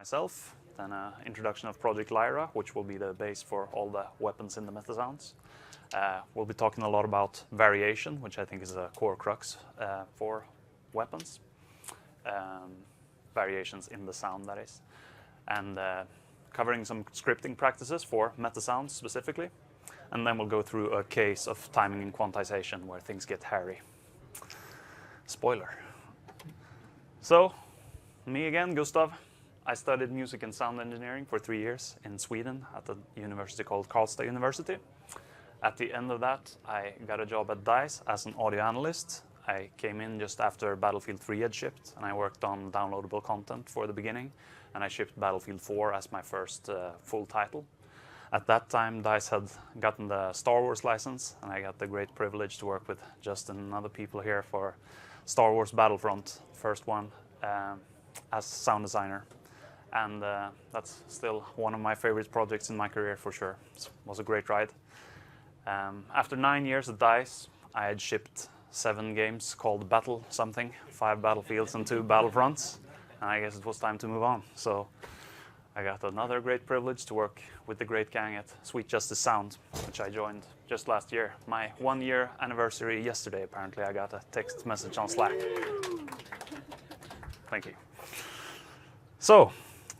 myself, then an introduction of Project Lyra, which will be the base for all the weapons in the Metasounds. We'll be talking a lot about variation, which I think is a core crux for weapons. Variations in the sound, that is. And covering some scripting practices for Metasounds specifically. And then we'll go through a case of timing and quantization where things get hairy. Spoiler. So, me again, Gustav. I studied music and sound engineering for 3 years in Sweden at a university called Karlstad University. At the end of that, I got a job at DICE as an audio analyst. I came in just after Battlefield 3 had shipped, and I worked on downloadable content for the beginning, and I shipped Battlefield 4 as my first full title. At that time, DICE had gotten the Star Wars license, and I got the great privilege to work with Justin and other people here for Star Wars Battlefront, first one, as sound designer. And that's still one of my favorite projects in my career for sure. It was a great ride. After 9 years at DICE, I had shipped 7 games called Battle something, 5 Battlefields and 2 Battlefronts, and I guess it was time to move on. So I got another great privilege to work with the great gang at Sweet Justice Sound, which I joined just last year. My 1-year anniversary yesterday, apparently. I got a text message on Slack. Thank you. So,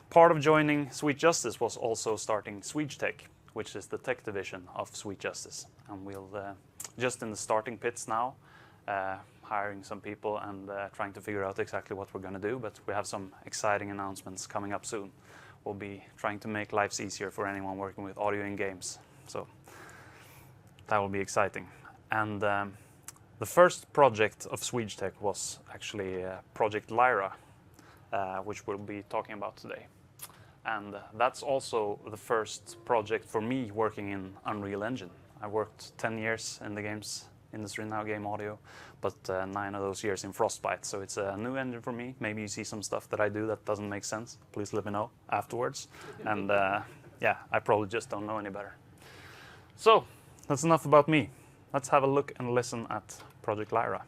part of joining Sweet Justice was also starting SwedeTech, which is the tech division of Sweet Justice. And we'll just in the starting pits now, hiring some people and trying to figure out exactly what we're going to do, but we have some exciting announcements coming up soon. We'll be trying to make lives easier for anyone working with audio in games. So that will be exciting. And the first project of SwedeTech was actually Project Lyra, which we'll be talking about today. And that's also the first project for me working in Unreal Engine. I worked 10 years in the games industry now, game audio, but 9 of those years in Frostbite. So it's a new engine for me. Maybe you see some stuff that I do that doesn't make sense. Please let me know afterwards. And yeah, I probably just don't know any better. So that's enough about me. Let's have a look and listen at Project Lyra.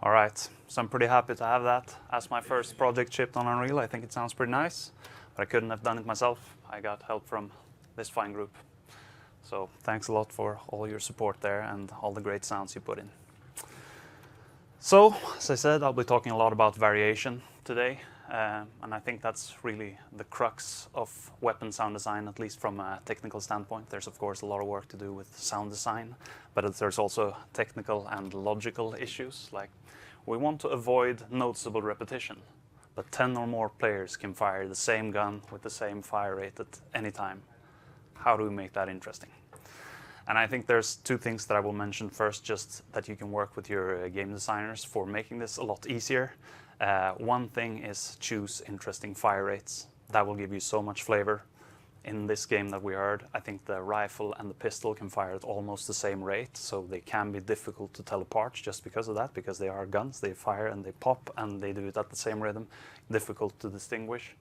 All right, so I'm pretty happy to have that as my first project shipped on Unreal. I think it sounds pretty nice, but I couldn't have done it myself. I got help from this fine group. So thanks a lot for all your support there and all the great sounds you put in. So, as I said, I'll be talking a lot about variation today, and I think that's really the crux of weapon sound design, at least from a technical standpoint. There's of course a lot of work to do with sound design, but there's also technical and logical issues, like we want to avoid noticeable repetition, but 10 or more players can fire the same gun with the same fire rate at any time. How do we make that interesting? And I think there's 2 things that I will mention first, just that you can work with your game designers for making this a lot easier. One thing is choose interesting fire rates. That will give you so much flavor. In this game that we heard, I think the rifle and the pistol can fire at almost the same rate, so they can be difficult to tell apart just because of that, because they are guns, they fire and they pop and they do it at the same rhythm, difficult to distinguish.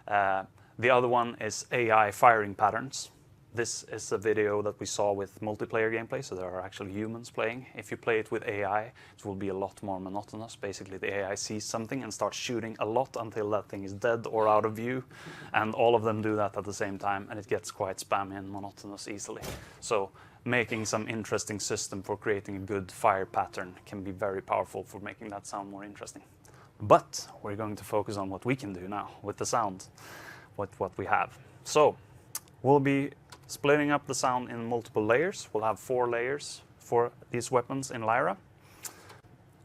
The other one is AI firing patterns. This is a video that we saw with multiplayer gameplay, so there are actually humans playing. If you play it with AI, it will be a lot more monotonous. Basically, the AI sees something and starts shooting a lot until that thing is dead or out of view, and all of them do that at the same time, and it gets quite spammy and monotonous easily. So making some interesting system for creating a good fire pattern can be very powerful for making that sound more interesting. But we're going to focus on what we can do now with the sound, what we have. So we'll be splitting up the sound in multiple layers. We'll have 4 layers for these weapons in Lyra.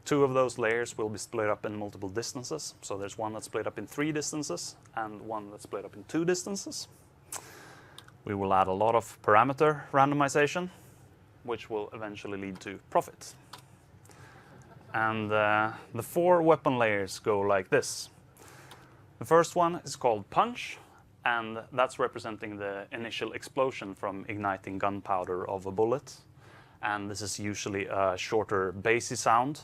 2 of those layers will be split up in multiple distances. So there's one that's split up in 3 distances and one that's split up in 2 distances. We will add a lot of parameter randomization, which will eventually lead to profit. And the 4 weapon layers go like this. The first one is called Punch, and that's representing the initial explosion from igniting gunpowder of a bullet. And this is usually a shorter, bassy sound.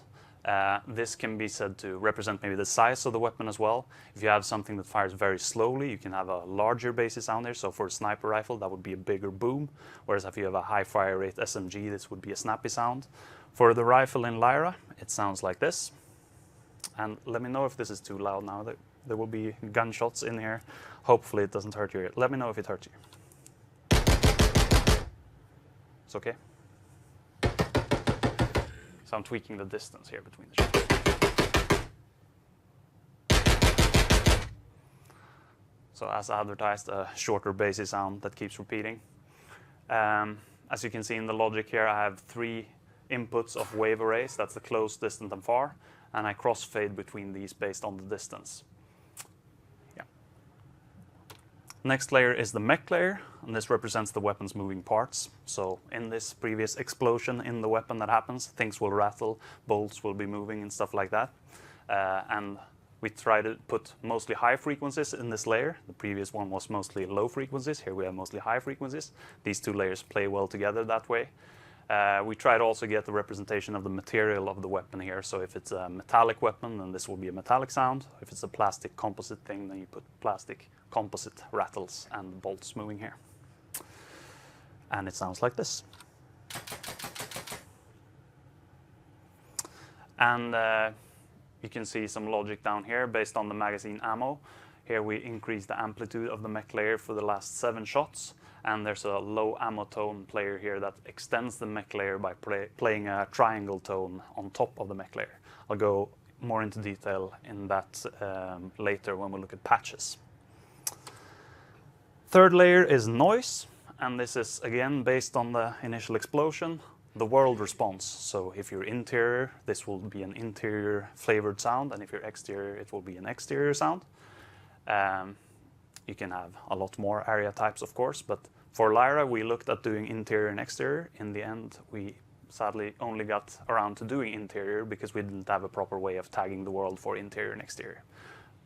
This can be said to represent maybe the size of the weapon as well. If you have something that fires very slowly, you can have a larger bassy sound there. So for a sniper rifle, that would be a bigger boom. Whereas if you have a high fire rate SMG, this would be a snappy sound. For the rifle in Lyra, it sounds like this. And let me know if this is too loud now. There will be gunshots in here. Hopefully it doesn't hurt you. Let me know if it hurts you. It's okay? So I'm tweaking the distance here between the shots. So as advertised, a shorter bassy sound that keeps repeating. As you can see in the logic here, I have 3 inputs of wave arrays. That's the close, distant, and far. And I crossfade between these based on the distance. Next layer is the mech layer, and this represents the weapon's moving parts. So in this previous explosion in the weapon that happens, things will rattle, bolts will be moving and stuff like that. And we try to put mostly high frequencies in this layer. The previous one was mostly low frequencies. Here we have mostly high frequencies. These 2 layers play well together that way. We try to also get the representation of the material of the weapon here. So if it's a metallic weapon, then this will be a metallic sound. If it's a plastic composite thing, then you put plastic composite rattles and bolts moving here. And it sounds like this. And you can see some logic down here based on the magazine ammo. Here we increase the amplitude of the mech layer for the last 7 shots. And there's a low ammo tone player here that extends the mech layer by playing a triangle tone on top of the mech layer. I'll go more into detail in that later when we look at patches. Third layer is noise, and this is again based on the initial explosion, the world response. So if you're interior, this will be an interior flavored sound, and if you're exterior, it will be an exterior sound. You can have a lot more area types, of course, but for Lyra, we looked at doing interior and exterior. In the end, we sadly only got around to doing interior because we didn't have a proper way of tagging the world for interior and exterior.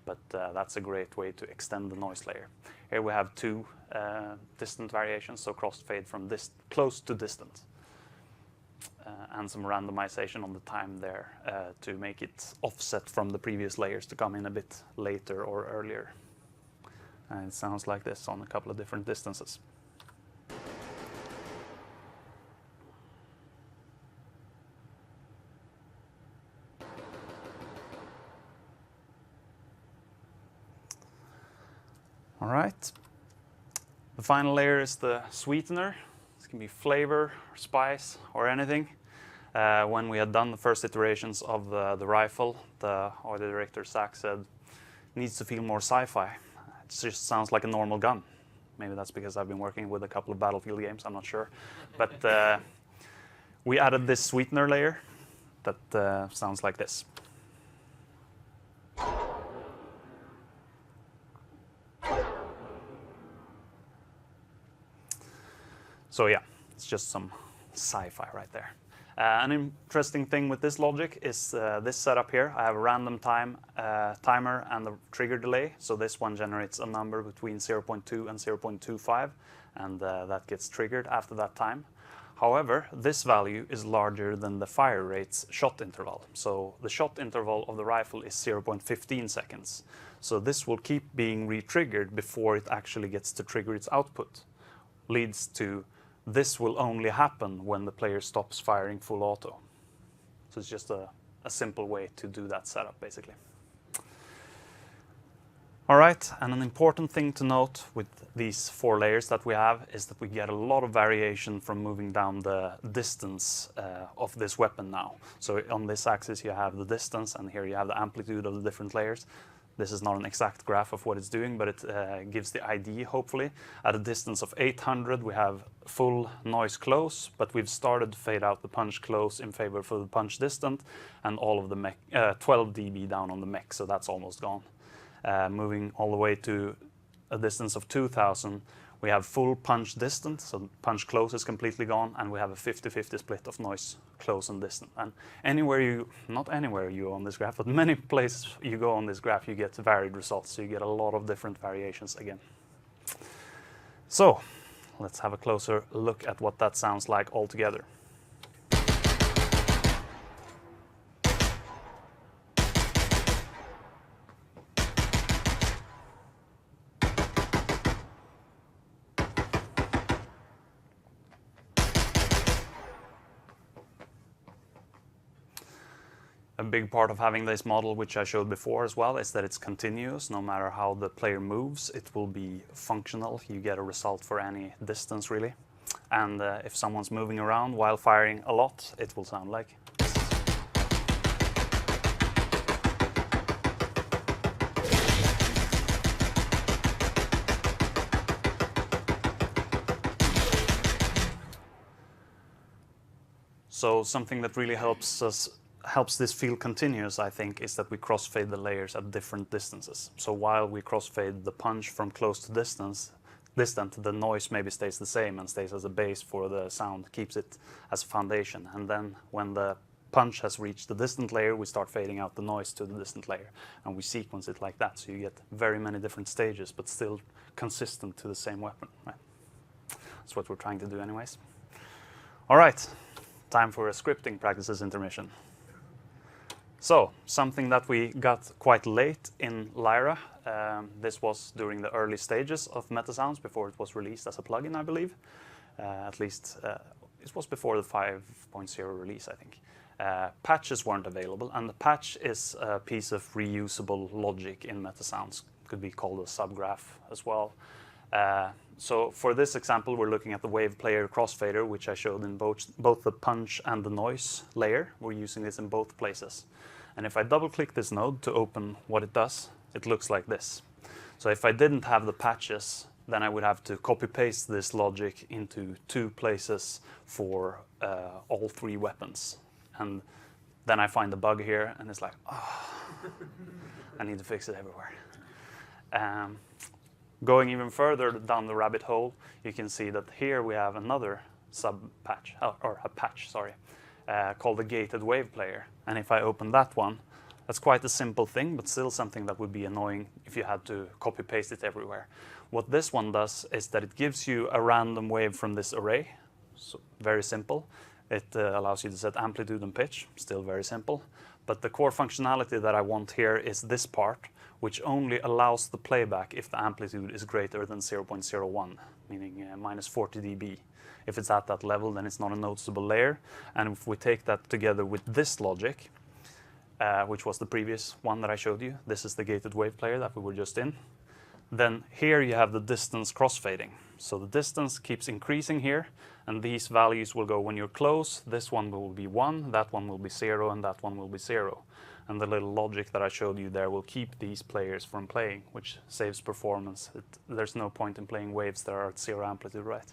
But that's a great way to extend the noise layer. Here we have 2 distant variations, so crossfade from close to distant. And some randomization on the time there to make it offset from the previous layers to come in a bit later or earlier. And it sounds like this on a couple of different distances. All right. The final layer is the sweetener. This can be flavor, or spice, or anything. When we had done the first iterations of the rifle, the audio director Zach said, it needs to feel more sci-fi. It just sounds like a normal gun. Maybe that's because I've been working with a couple of Battlefield games, I'm not sure. But we added this sweetener layer that sounds like this. So yeah, it's just some sci-fi right there. An interesting thing with this logic is this setup here. I have a random timer and the trigger delay. So this one generates a number between 0.2 and 0.25, and that gets triggered after that time. However, this value is larger than the fire rate's shot interval. So the shot interval of the rifle is 0.15 seconds. So this will keep being re-triggered before it actually gets to trigger its output. leads to this will only happen when the player stops firing full auto. So it's just a simple way to do that setup, basically. All right, and an important thing to note with these 4 layers that we have is that we get a lot of variation from moving down the distance of this weapon now. So on this axis you have the distance, and here you have the amplitude of the different layers. This is not an exact graph of what it's doing, but it gives the ID, hopefully. At a distance of 800, we have full noise close, but we've started to fade out the punch close in favor for the punch distant, and all of the mech, 12 dB down on the mech, so that's almost gone. Moving all the way to a distance of 2000, we have full punch distant, so punch close is completely gone, and we have a 50-50 split of noise close and distant. And anywhere you, not anywhere you go on this graph, but many places you go on this graph, you get varied results, so you get a lot of different variations again. So let's have a closer look at what that sounds like altogether. A big part of having this model, which I showed before as well, is that it's continuous. No matter how the player moves, it will be functional. You get a result for any distance, really. And if someone's moving around while firing a lot, it will sound like this. So something that really helps this feel continuous, I think, is that we crossfade the layers at different distances. So while we crossfade the punch from close to distant, the noise maybe stays the same and stays as a base for the sound, keeps it as a foundation. And then when the punch has reached the distant layer, we start fading out the noise to the distant layer, and we sequence it like that. So you get very many different stages, but still consistent to the same weapon. Right? That's what we're trying to do anyways. All right, time for a scripting practices intermission. So, something that we got quite late in Lyra. This was during the early stages of MetaSounds before it was released as a plugin, I believe. At least it was before the 5.0 release, I think. Patches weren't available, and the patch is a piece of reusable logic in MetaSounds. Could be called a subgraph as well. So for this example, we're looking at the wave player crossfader, which I showed in both the punch and the noise layer. We're using this in both places. And if I double click this node to open what it does, it looks like this. So if I didn't have the patches, then I would have to copy paste this logic into 2 places for all 3 weapons. And then I find the bug here, and it's like, oh, I need to fix it everywhere. Going even further down the rabbit hole, you can see that here we have another sub-patch, or a patch, sorry, called the gated wave player. And if I open that one, that's quite a simple thing, but still something that would be annoying if you had to copy-paste it everywhere. What this one does is that it gives you a random wave from this array, so very simple. It allows you to set amplitude and pitch, still very simple. But the core functionality that I want here is this part, which only allows the playback if the amplitude is greater than 0.01, meaning minus 40 dB. If it's at that level, then it's not a noticeable layer. And if we take that together with this logic, which was the previous one that I showed you, this is the gated wave player that we were just in, then here you have the distance crossfading. So the distance keeps increasing here, and these values will go when you're close. This one will be 1, that one will be 0, and that one will be 0. And the little logic that I showed you there will keep these players from playing, which saves performance. There's no point in playing waves that are at 0 amplitude, right?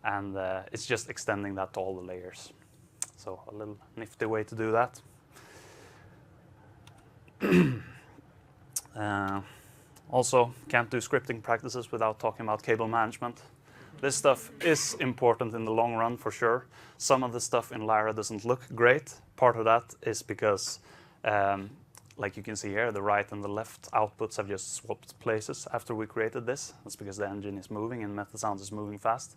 And it's just extending that to all the layers. So a little nifty way to do that. Also, can't do scripting practices without talking about cable management. This stuff is important in the long run for sure. Some of the stuff in Lyra doesn't look great. Part of that is because, like you can see here, the right and the left outputs have just swapped places after we created this. That's because the engine is moving and MetaSounds is moving fast.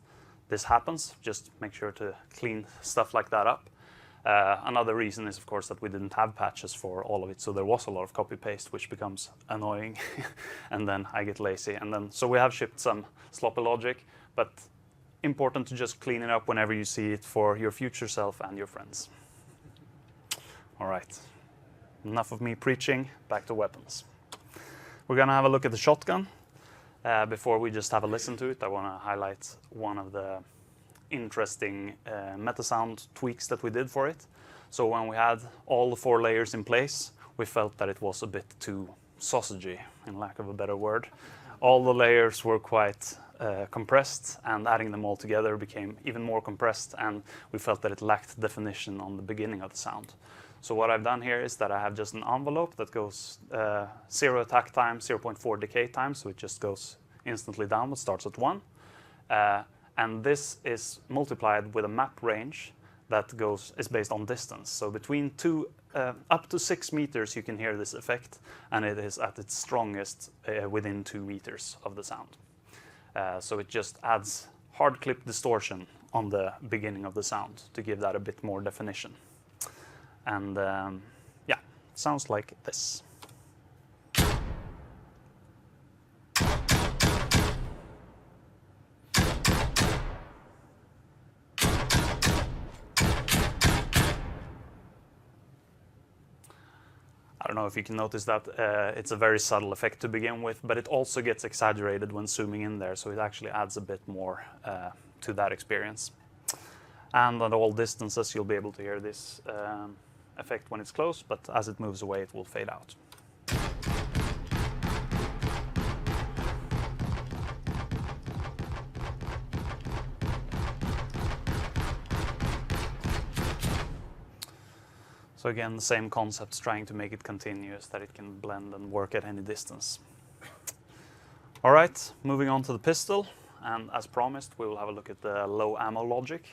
This happens, just make sure to clean stuff like that up. Another reason is, of course, that we didn't have patches for all of it, so there was a lot of copy-paste, which becomes annoying, and then I get lazy. And then, so we have shipped some sloppy logic, but important to just clean it up whenever you see it for your future self and your friends. All right, enough of me preaching, back to weapons. We're gonna have a look at the shotgun. Before we just have a listen to it, I wanna highlight one of the interesting Metasound tweaks that we did for it. So when we had all the 4 layers in place, we felt that it was a bit too sausagey, in lack of a better word. All the layers were quite compressed, and adding them all together became even more compressed, and we felt that it lacked definition on the beginning of the sound. So what I've done here is that I have just an envelope that goes 0 attack time, 0.4 decay time, so it just goes instantly downward, starts at 1. And this is multiplied with a map range that is based on distance. So between up to 6 meters you can hear this effect, and it is at its strongest within 2 meters of the sound. So it just adds hard clip distortion on the beginning of the sound to give that a bit more definition. And yeah, sounds like this. I don't know if you can notice that it's a very subtle effect to begin with, but it also gets exaggerated when zooming in there, so it actually adds a bit more to that experience. And at all distances you'll be able to hear this effect when it's close, but as it moves away it will fade out. So again, the same concepts, trying to make it continuous, that it can blend and work at any distance. All right, moving on to the pistol, and as promised, we will have a look at the low ammo logic.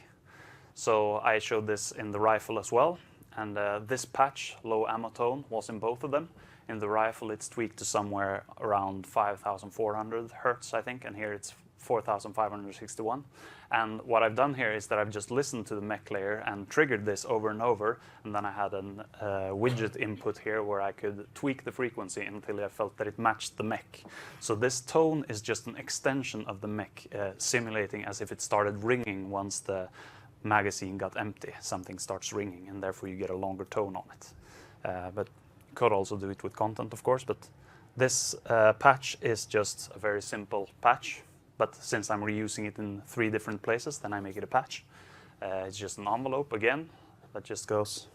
So I showed this in the rifle as well, and this patch, low ammo tone, was in both of them. In the rifle, it's tweaked to somewhere around 5,400 hertz, I think, and here it's 4,561. And what I've done here is that I've just listened to the mech layer and triggered this over and over, and then I had a widget input here where I could tweak the frequency until I felt that it matched the mech. So this tone is just an extension of the mech, simulating as if it started ringing once the magazine got empty. Something starts ringing, and therefore you get a longer tone on it. But you could also do it with content, of course, but this patch is just a very simple patch. But since I'm reusing it in 3 different places, then I make it a patch. It's just an envelope again that just goes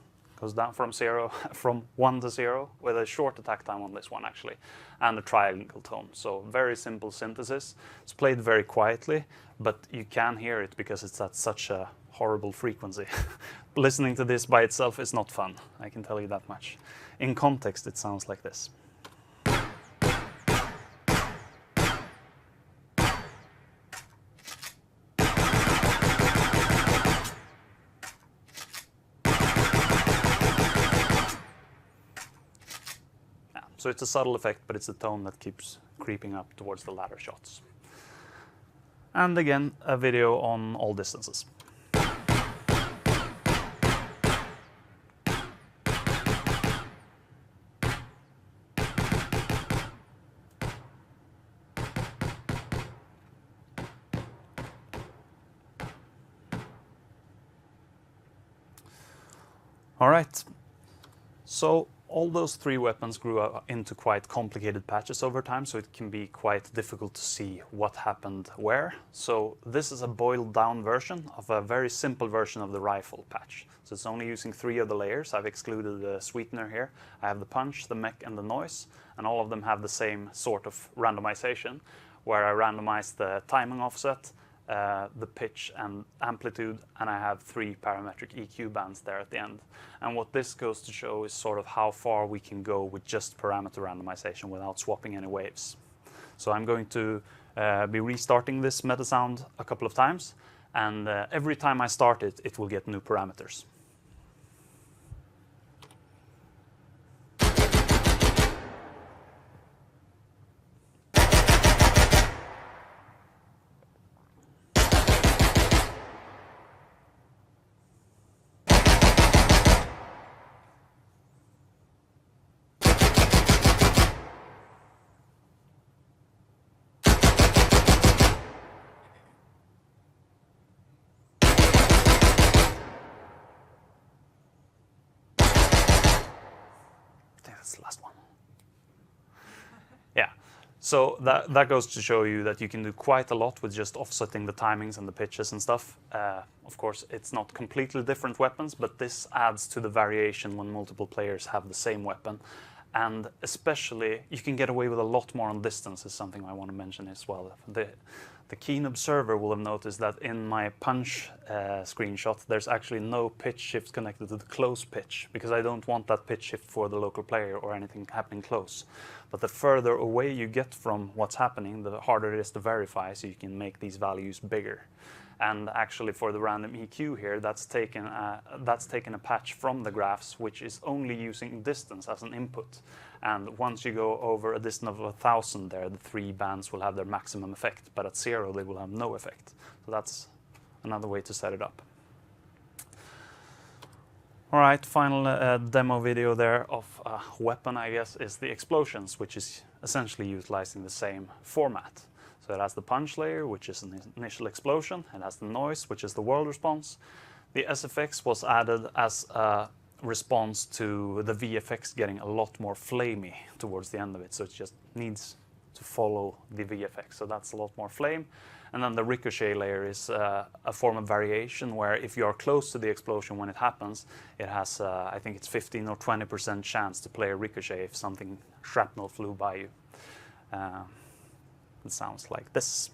down from 1 to 0 with a short attack time on this one actually, and a triangle tone. So very simple synthesis. It's played very quietly, but you can hear it because it's at such a horrible frequency. Listening to this by itself is not fun, I can tell you that much. In context, it sounds like this. So it's a subtle effect, but it's a tone that keeps creeping up towards the latter shots. And again, a video on all distances. All right, so all those 3 weapons grew into quite complicated patches over time, so it can be quite difficult to see what happened where. So this is a boiled down version of a very simple version of the rifle patch. So it's only using 3 of the layers. I've excluded the sweetener here. I have the punch, the mech, and the noise, and all of them have the same sort of randomization, where I randomize the timing offset, the pitch and amplitude, and I have 3 parametric EQ bands there at the end. And what this goes to show is sort of how far we can go with just parameter randomization without swapping any waves. So I'm going to be restarting this Metasound a couple of times, and every time I start it, it will get new parameters. that's the last one. Yeah. So that goes to show you that you can do quite a lot with just offsetting the timings and the pitches and stuff. Of course, it's not completely different weapons, but this adds to the variation when multiple players have the same weapon. And especially, you can get away with a lot more on distance, is something I want to mention as well. The keen observer will have noticed that in my punch screenshot, there's actually no pitch shift connected to the close pitch, because I don't want that pitch shift for the local player or anything happening close. But the further away you get from what's happening, the harder it is to verify, so you can make these values bigger. And actually for the random EQ here, that's taken a patch from the graphs, which is only using distance as an input. And once you go over a distance of 1,000 there, the 3 bands will have their maximum effect, but at 0 they will have no effect. So that's another way to set it up. All right, final demo video there of a weapon, I guess, is the explosions, which is essentially utilizing the same format. So it has the punch layer, which is an initial explosion. It has the noise, which is the world response. The SFX was added as a response to the VFX getting a lot more flamey towards the end of it. So it just needs to follow the VFX. So that's a lot more flame. And then the ricochet layer is a form of variation where if you are close to the explosion when it happens, it has, I think it's 15 or 20% chance to play a ricochet if something shrapnel flew by you. It sounds like this.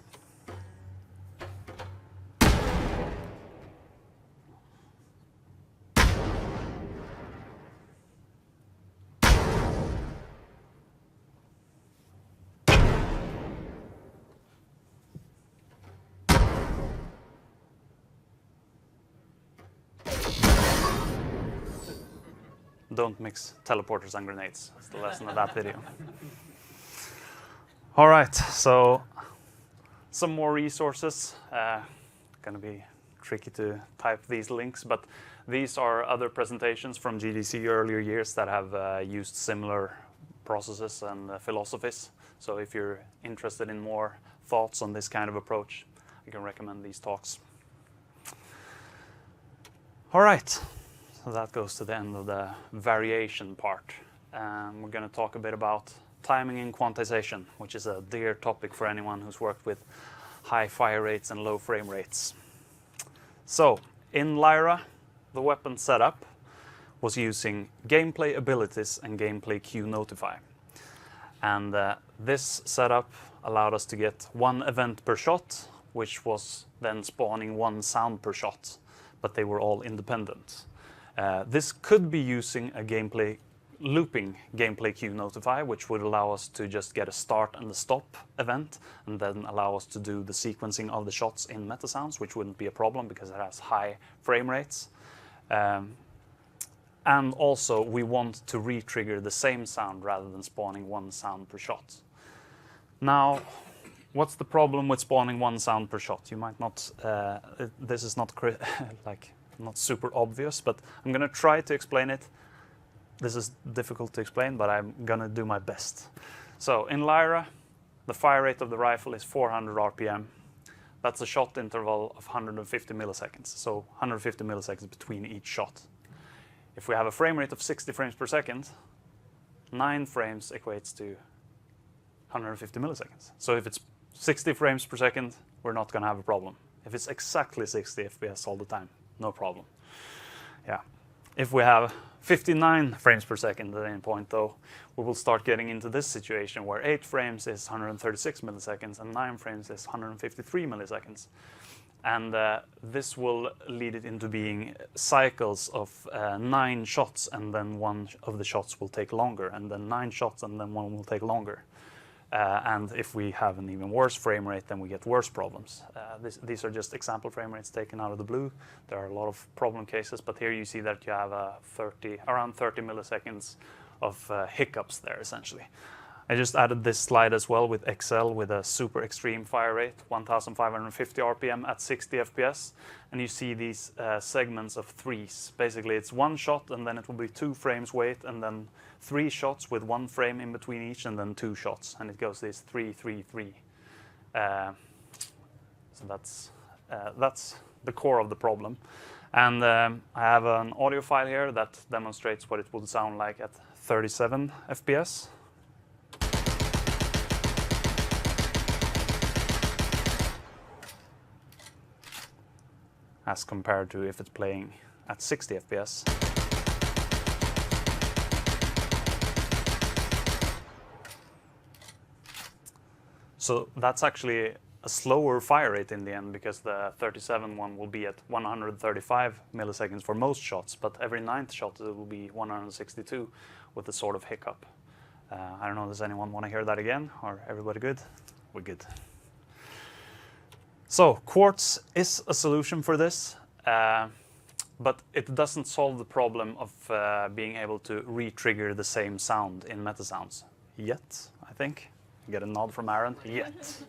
Don't mix teleporters and grenades. That's the lesson of that video. All right, so some more resources. Going to be tricky to type these links, but these are other presentations from GDC earlier years that have used similar processes and philosophies. So if you're interested in more thoughts on this kind of approach, I can recommend these talks. All right. So that goes to the end of the variation part. We're going to talk a bit about timing and quantization, which is a dear topic for anyone who's worked with high fire rates and low frame rates. So in Lyra, the weapon setup was using gameplay abilities and gameplay queue notify. And this setup allowed us to get 1 event per shot, which was then spawning 1 sound per shot, but they were all independent. This could be using a looping gameplay queue notify, which would allow us to just get a start and a stop event, and then allow us to do the sequencing of the shots in Metasounds, which wouldn't be a problem because it has high frame rates. And also, we want to re-trigger the same sound rather than spawning 1 sound per shot. Now, what's the problem with spawning 1 sound per shot? You might not, this is not not super obvious, but I'm going to try to explain it. This is difficult to explain, but I'm going to do my best. So in Lyra, the fire rate of the rifle is 400 RPM. That's a shot interval of 150 milliseconds, so 150 milliseconds between each shot. If we have a frame rate of 60 frames per second, 9 frames equates to 150 milliseconds. So if it's 60 frames per second, we're not going to have a problem. If it's exactly 60 FPS all the time, no problem. Yeah. If we have 59 frames per second at any point, though, we will start getting into this situation where 8 frames is 136 milliseconds and 9 frames is 153 milliseconds. And this will lead it into being cycles of 9 shots, and then 1 of the shots will take longer, and then 9 shots, and then 1 will take longer. And if we have an even worse frame rate, then we get worse problems. These are just example frame rates taken out of the blue. There are a lot of problem cases, but here you see that you have around 30 milliseconds of hiccups there, essentially. I just added this slide as well with Excel with a super extreme fire rate, 1550 RPM at 60 FPS. And you see these segments of 3s. Basically, it's 1 shot, and then it will be 2 frames wait, and then 3 shots with 1 frame in between each, and then 2 shots. And it goes this 3, 3, 3. So that's the core of the problem. And I have an audio file here that demonstrates what it would sound like at 37 FPS. As compared to if it's playing at 60 FPS. So that's actually a slower fire rate in the end, because the 37 one will be at 135 milliseconds for most shots, but every 9th shot it will be 162 with a sort of hiccup. I don't know, does anyone want to hear that again, or everybody good? We're good. So Quartz is a solution for this, but it doesn't solve the problem of being able to re-trigger the same sound in Metasounds yet, I think. Get a nod from Aaron. Yet.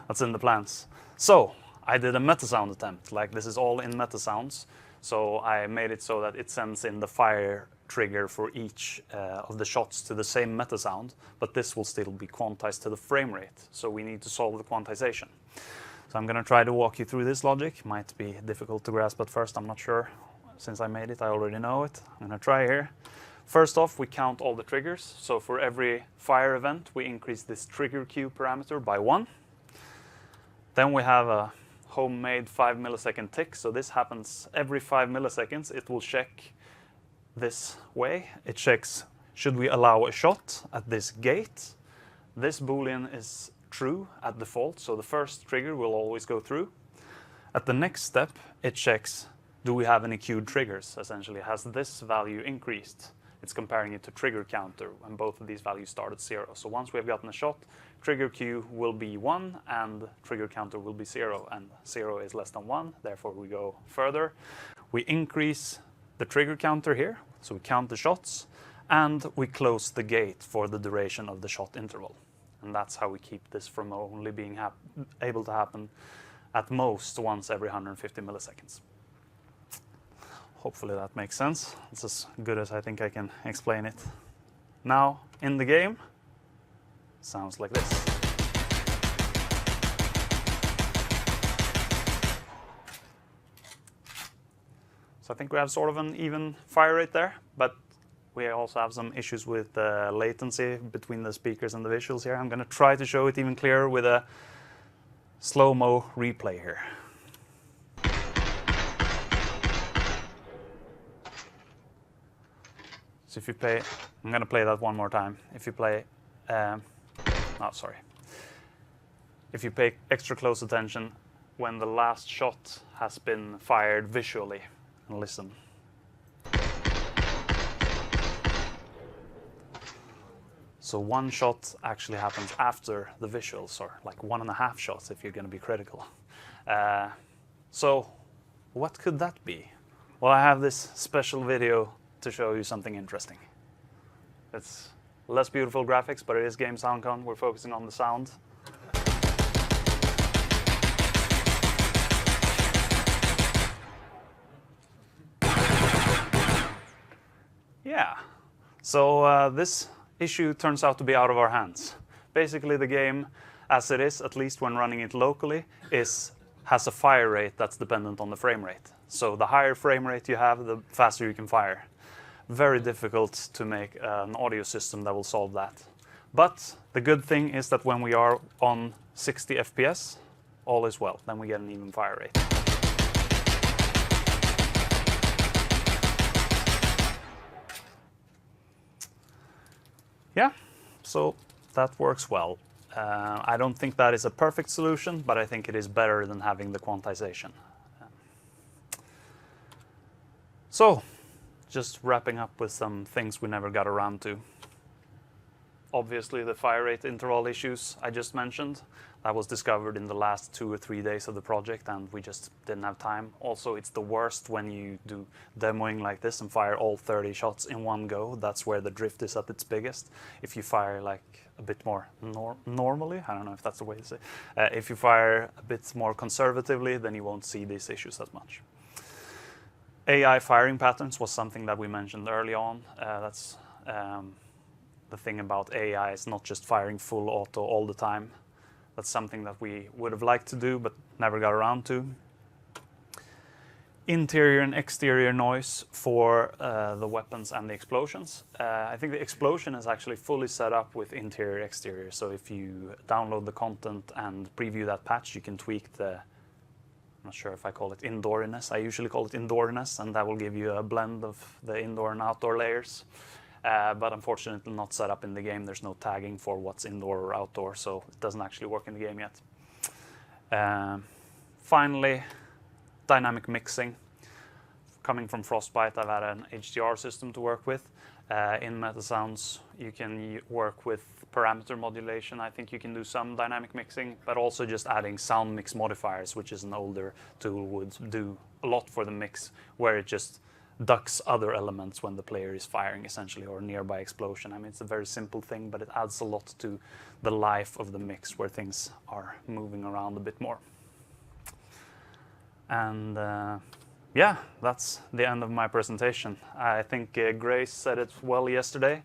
That's in the plans. So I did a Metasound attempt. Like, this is all in Metasounds. So I made it so that it sends in the fire trigger for each of the shots to the same Metasound, but this will still be quantized to the frame rate. So we need to solve the quantization. So I'm going to try to walk you through this logic. Might be difficult to grasp at first, I'm not sure. Since I made it, I already know it. I'm going to try here. First off, we count all the triggers. So for every fire event, we increase this trigger queue parameter by 1. Then we have a homemade 5 millisecond tick. So this happens every 5 milliseconds. It will check this way. It checks, should we allow a shot at this gate? This Boolean is true at default, so the first trigger will always go through. At the next step, it checks, do we have any queued triggers? Essentially, has this value increased? It's comparing it to trigger counter, and both of these values start at 0. So once we have gotten a shot, trigger queue will be 1 and trigger counter will be 0, and 0 is less than 1, therefore we go further. We increase the trigger counter here, so we count the shots, and we close the gate for the duration of the shot interval. And that's how we keep this from only being able to happen at most once every 150 milliseconds. Hopefully that makes sense. It's as good as I think I can explain it. Now, in the game, sounds like this. So I think we have sort of an even fire rate there, but we also have some issues with latency between the speakers and the visuals here. I'm going to try to show it even clearer with a slow-mo replay here. So if you play, I'm going to play that one more time. If you play, If you pay extra close attention when the last shot has been fired visually, and listen. So one shot actually happens after the visuals, or like 1.5 shots if you're going to be critical. So what could that be? Well, I have this special video to show you something interesting. It's less beautiful graphics, but it is Game SoundCon. We're focusing on the sound. Yeah. So this issue turns out to be out of our hands. Basically, the game, as it is, at least when running it locally, has a fire rate that's dependent on the frame rate. So the higher frame rate you have, the faster you can fire. Very difficult to make an audio system that will solve that. But the good thing is that when we are on 60 FPS, all is well. Then we get an even fire rate. Yeah, so that works well. I don't think that is a perfect solution, but I think it is better than having the quantization. So, just wrapping up with some things we never got around to. Obviously, the fire rate interval issues I just mentioned, that was discovered in the last 2 or 3 days of the project, and we just didn't have time. Also, it's the worst when you do demoing like this and fire all 30 shots in one go. That's where the drift is at its biggest. If you fire like a bit more normally, I don't know if that's the way to say, if you fire a bit more conservatively, then you won't see these issues as much. AI firing patterns was something that we mentioned early on. That's the thing about AI, is not just firing full auto all the time. That's something that we would have liked to do, but never got around to. interior and exterior noise for the weapons and the explosions. I think the explosion is actually fully set up with interior exterior, so if you download the content and preview that patch, you can tweak the, I'm not sure if I call it indooriness, I usually call it indooriness, and that will give you a blend of the indoor and outdoor layers. But unfortunately not set up in the game. There's no tagging for what's indoor or outdoor, so it doesn't actually work in the game yet. Finally, dynamic mixing. Coming from Frostbite, I've had an HDR system to work with. In Metasounds, you can work with parameter modulation. I think you can do some dynamic mixing, but also just adding sound mix modifiers, which is an older tool, would do a lot for the mix, where it just ducks other elements when the player is firing, essentially, or nearby explosion. I mean, it's a very simple thing, but it adds a lot to the life of the mix, where things are moving around a bit more. And yeah, that's the end of my presentation. I think Grace said it well yesterday.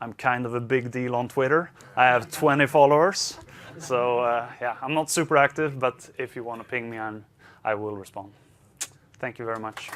I'm kind of a big deal on Twitter. I have 20 followers. So yeah, I'm not super active, but if you want to ping me, I will respond. Thank you very much.